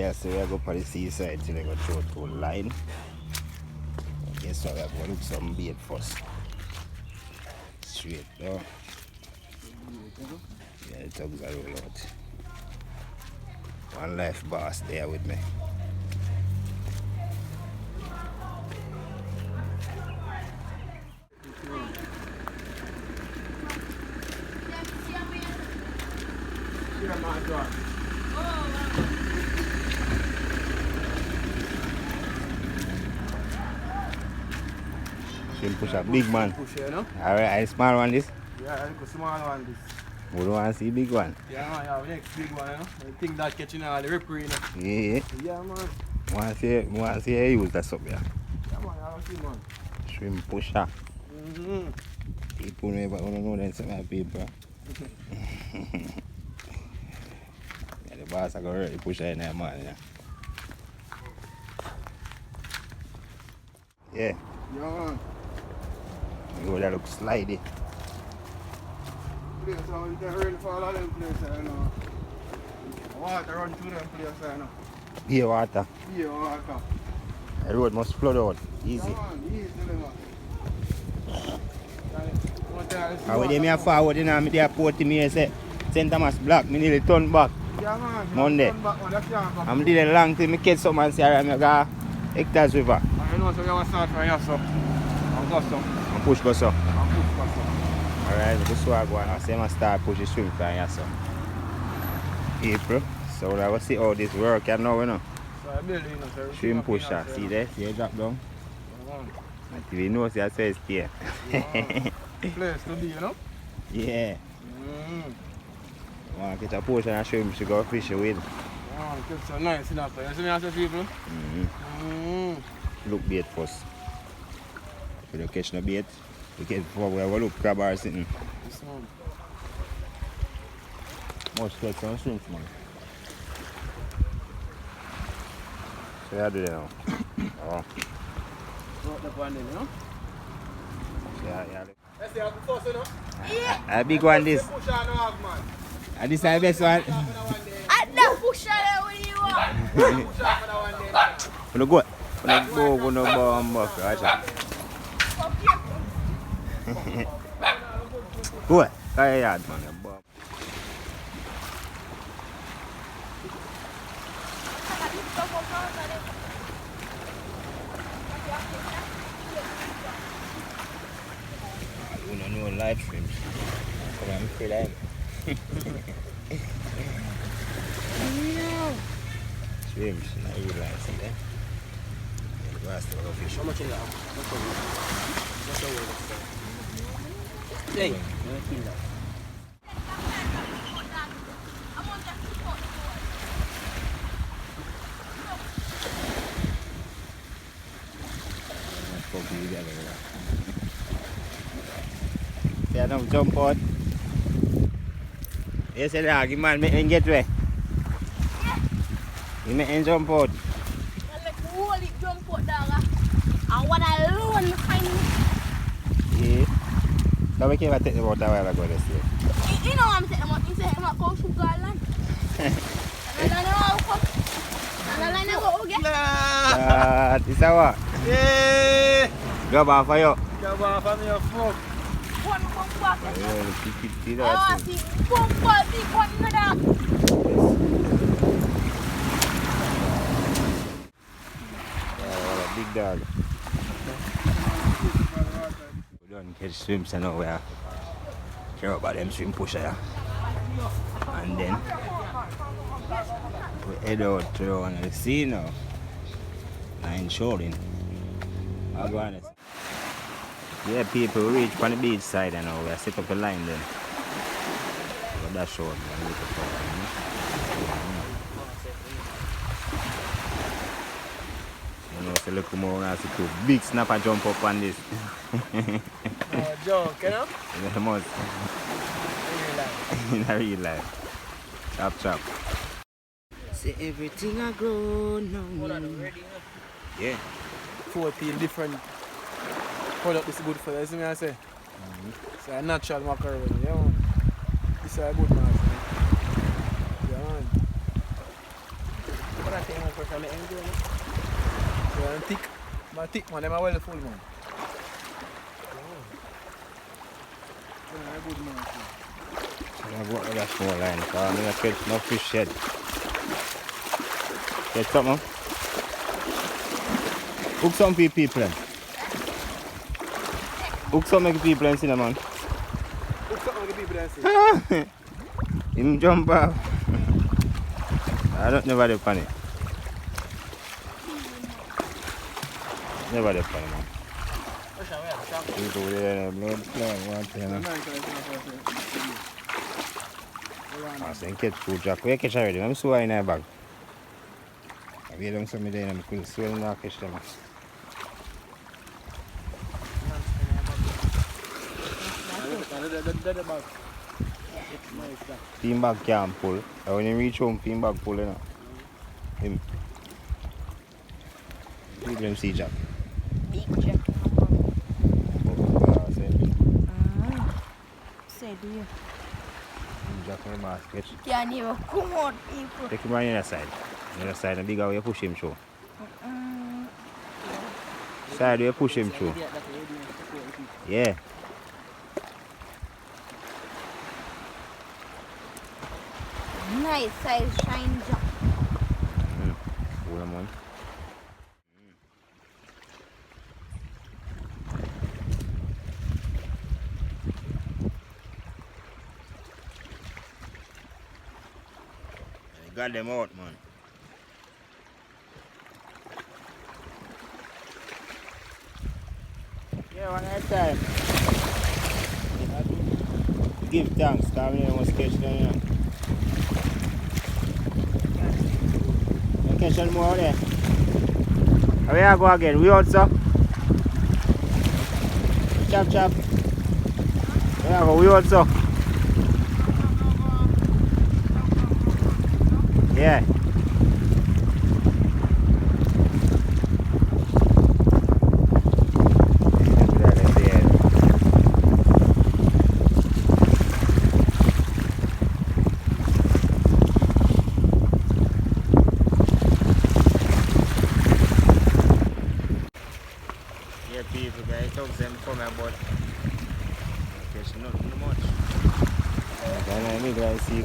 Yeah, so we go for the seaside till I go through to line. Okay, so we have to look some bait first. Straight though. Yeah, the tugs are roll out. One life boss there with me. Shrimp push a big man. Alright, small one this? Yeah, a small one this. We don't want to see big one. Yeah, man, yeah, next big one, you know. I think that catching all the ripper, you know. Yeah. Yeah, man. Want to see how you use that up there. Yeah, man, I see, man. Shrimp pusher. Mm-hmm. People never know them some people. Yeah, the boss are going to really push her in there, man. Yeah. Yeah, man. You that look slidey. Place how you can rain for all of them places, you know. Water run through them places, you know. Beer water. Beer water. The road must flood out. Easy. Yeah, man, easy, man. And when they forward, you know, I'm there porting me, say, St. Thomas Black, I nearly turn back. Yeah, man. Monday. I'm doing a long time, I catch someone and say, I'm going to Hectares River. I know, so you have to start from here, so. And go so. And push go so. And push go so. Alright, this is what I go and I say I start push the swim from here, so. April. So I will see how this work you know, you know. So I build, you know, so Swim pusher, see there? See it drop down? Until you know, see I say stay. Yeah. Place to be, you know? Yeah. Mm. Want to catch a portion of shrimp to go fish with. Yeah, it's so nice enough. You see me as a people? Look bait first. If you catch no bait, you catch before we have a look crab or something. This one. Must catch some shrimp, man. So you do that now. Oh. Brought the one in, you know? Yeah. Let's see how the first, you know? A big one this. Push on off, man. And this is the best one. I don't push out when you want. Push off for that one day. When go, when go bomb off, watch Go, carry yard, man. You don't know live streams. Come on, feel like. Shrimps, I realize, see that? The last of the fish. How much is that? What's the word? Hey, Yeah, don't jump out. Yes, the man, make him get way. You make him jump out. I like really jump out there. I want to alone find me. Yeah. So we can't take the water while I go this way. You know I'm taking them out. You say I'm not going to Garland. And I know I'll come. And I know I'll get. This is what? yeah! Go back for you. Come on, for me, a smoke. One back. See Oh, that? see, big one in that. Big dog. We don't catch shrimps and now we are care about them shrimp pusher. Yeah? And then we head out to the sea now. And shoring. I'll go honest. Yeah, people reach from the beach side and now we are set up a line then. But that's short, man. You know, so look more when I see two big snapper jump up on this. Oh, joke, you know? They must. In a real life. Chop chop. See everything I grow now. Yeah. 14 different product is good for you, see me I say? It's a natural macaroni, yeah man. This is a good man. Yeah man. But I think I'm first time enjoy it. Yeah, and thick. My thick man, them are well full man. Yeah, good man. I'm going to go to that small line because I'm going to catch no fish yet. Catch something? Hook some people then. Hook some people and see them, man. Hook something with the people and see. Him jump off. I don't never do funny. Never do funny, man. People there, blood clot, one thing. I say catch food, Jack. Where catch already? I'm so in a bag. I weigh down some there and I could swell and catch them. Team bag can't pull. And when you reach home, team bag pull, you know. Him. People them see Jack. Big Jack. Say, do you? Jack on the basket. Can't even come out, people. Take him on the other side. The other side, the bigger way you push him through. Side where you push him through. Yeah. Nice size shine Jack. Cool, man. Got them out, man. Yeah, one at a time. Give thanks, because we must catch them, you know. You catch them more there. How we are go again? We also. Chop, chop. Yeah, we also. Yeah. Yeah, people, guys, talk to them come about catch nothing much. I see